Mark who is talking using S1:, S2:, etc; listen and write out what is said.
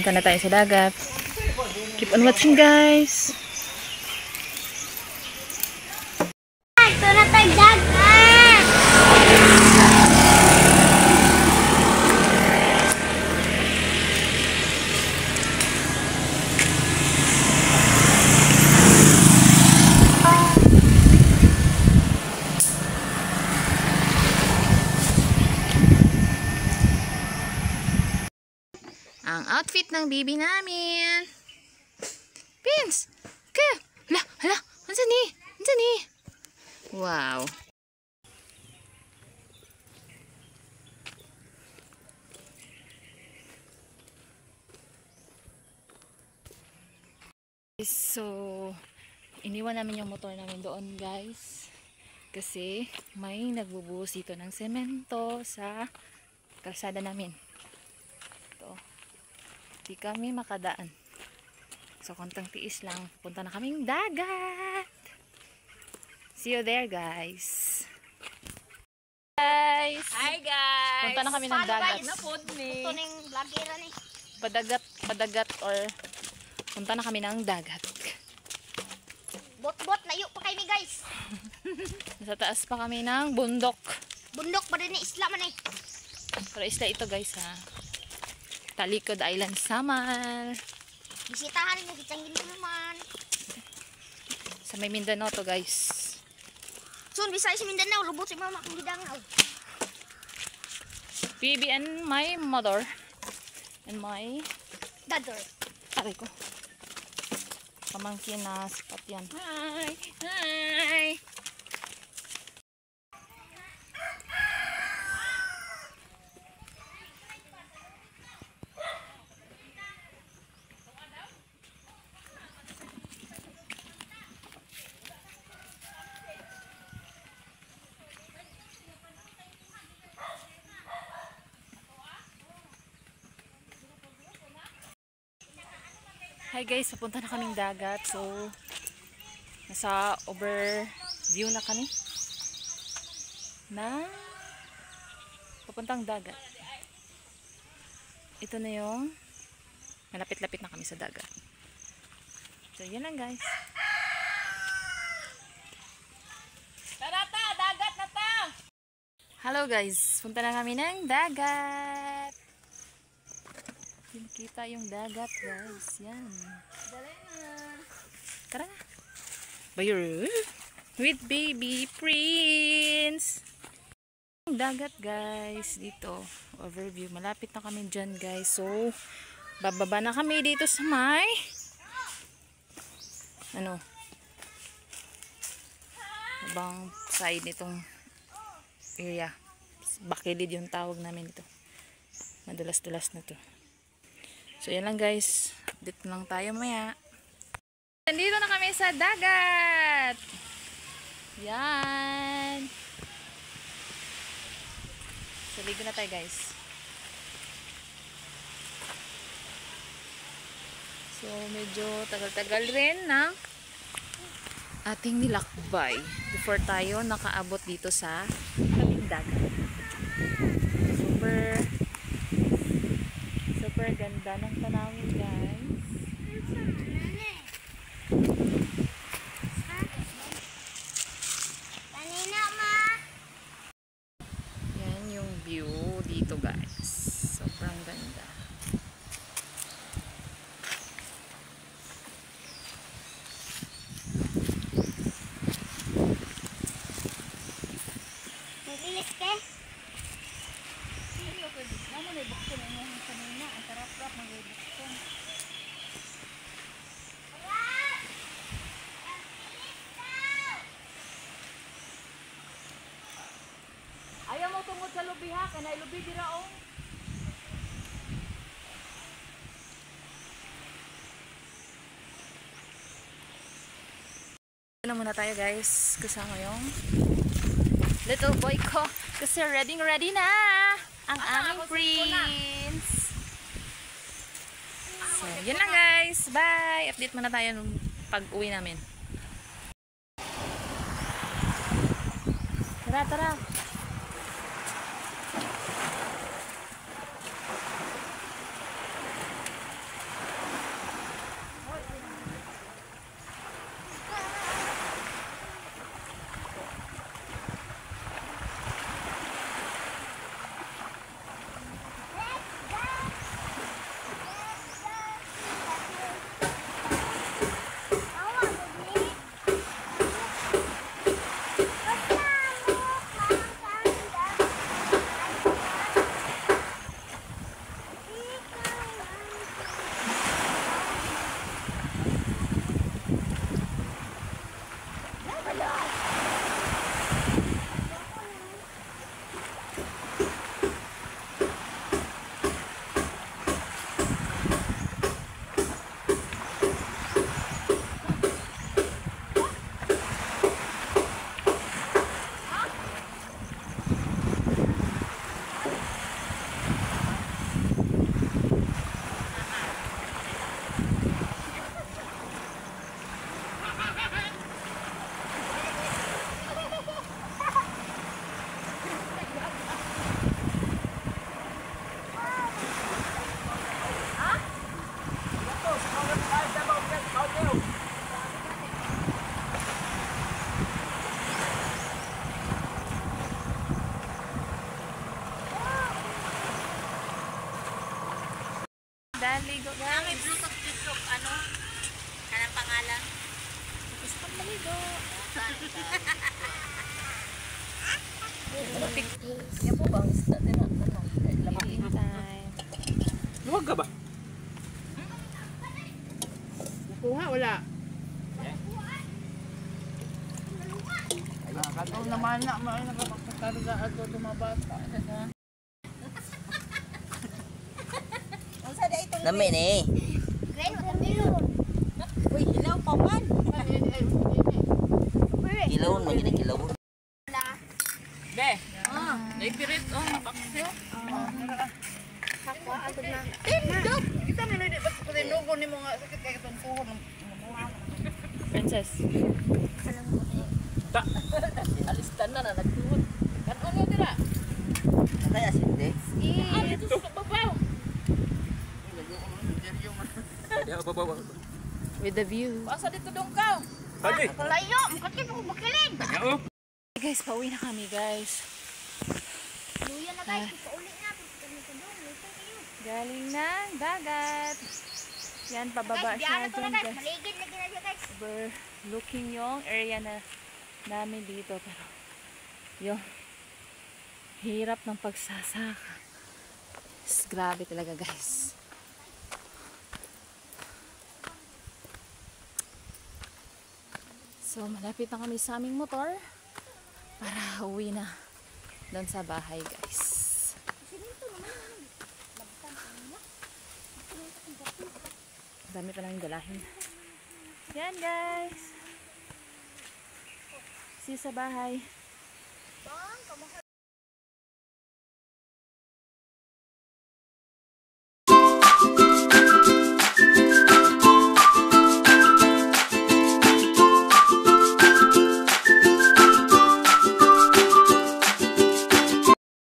S1: Punta na tayo sa dagat. Keep on watching, guys.
S2: Ito na tayo dagat!
S1: Ang outfit ng bibi namin. Pins! Kaya! Hala! Ansan ni? Wow! So, iniwan namin yung motor namin doon, guys. Kasi may nagbubuhos dito ng semento sa kalsada namin. Ito. Di kami makadaan. So, kontang tiis lang. Punta na kaming dagat. See you there, guys.
S3: Hi guys!
S1: Punta na kami ng dagat.
S2: Ito na yung vlogera ni.
S1: Padagat or punta na kami ng dagat.
S2: Bot-bot, layo pa kayo ni guys.
S1: Nasa taas pa kami ng bundok.
S2: Bundok pa rin ni isla man eh.
S1: Pero isla ito, guys, ha. Talikod Island, Samar.
S2: Bisitahan mo, kitanggin mo naman.
S1: Sa may Mindanao to, guys.
S2: Soon, bisaya si Mindanao, lubot si mama kung gidangaw.
S1: Bibi and my mother. And my...
S2: Dador.
S1: Aray ko. Pamangkin na spot yan.
S3: Hi!
S1: Hi guys, papunta na kaming dagat. So, nasa overview na kami na papuntang dagat. Ito na yung malapit-lapit na kami sa dagat. So, yun lang, guys.
S3: Tara ta! Dagat na ta!
S1: Hello guys, punta na kami ng dagat. Kita yung dagat, guys. Yan.
S3: Dali na!
S1: Tara na. Bayur with baby Prince. Dagat, guys. Dito. Overview. Malapit na kami dyan, guys. So, bababa na kami dito sa may ibang side nitong area. Bakilid yung tawag namin ito. Madulas-dulas na to. So, yan lang, guys. Update lang tayo maya. Nandito na kami sa dagat. Yan. So, ligo na tayo, guys. So, medyo tagal-tagal rin ng ating nilakbay before tayo nakaabot dito sa tabing dagat. Super ganda ng tanawin, guys.
S2: Kanina ma.
S1: Yan yung view dito, guys. Sobrang ganda.
S2: Naglilis ka?
S3: Ano may bukso na yung kanina? Ang tarap-tarap may bukso. Ayaw mo tungod sa lubi ha? Kanay lubi diraong.
S1: Na muna tayo, guys. Kasama yung little boy ko. Kasi ready na ang aming Prince. So, yun lang, guys. Bye! Update muna tayo nung pag-uwi namin. Tara! Yan, ligo guys.
S2: May Bluetooth YouTube, ano? Kanang pangalan?
S1: Gusto kong maligo.
S3: Yan po ba ang isda din ang ano?
S1: Eating time.
S4: Luwag ka ba?
S3: Kuha, wala.
S4: Kung naman na, may nakapagkakarga ato tumabata.
S5: Namin eh.
S2: Green, watermelon.
S3: Uy, ilaw pa man.
S5: Kilawon, maginig kilawon.
S3: Be. Naipirit, oh, paksyo.
S2: Hakwa, agad na.
S3: Tindog! Kita may hindi ba't ko tinugo ni mga sakit kaya itong puho.
S1: Princess.
S3: Alistan na nagtuhod. Kanon mo dira.
S5: Kaya sindi.
S3: Ah, dito sa babaw.
S1: With the view.
S3: Pasa dito dong ka.
S4: Pwede.
S2: Kalayo, mukakit ako bakilig.
S4: Oo.
S1: Hey guys, pauwi na kami guys.
S2: Luya na guys, pauli na. Luto kayo.
S1: Galing ng dagat. Yan, pababa
S2: Guys,
S1: siya
S2: biyanan ko na
S1: dyan
S2: guys.
S1: guys.
S2: Maligid na ginadya guys.
S1: Overlooking yung area na namin dito. Pero, yung hirap ng pagsasaka. Grabe talaga guys. So, malapit na kami sa aming motor para uwi na doon sa bahay guys. Dami pa namin dalahin. Yan guys. See you sa bahay.
S2: Bang, kamahal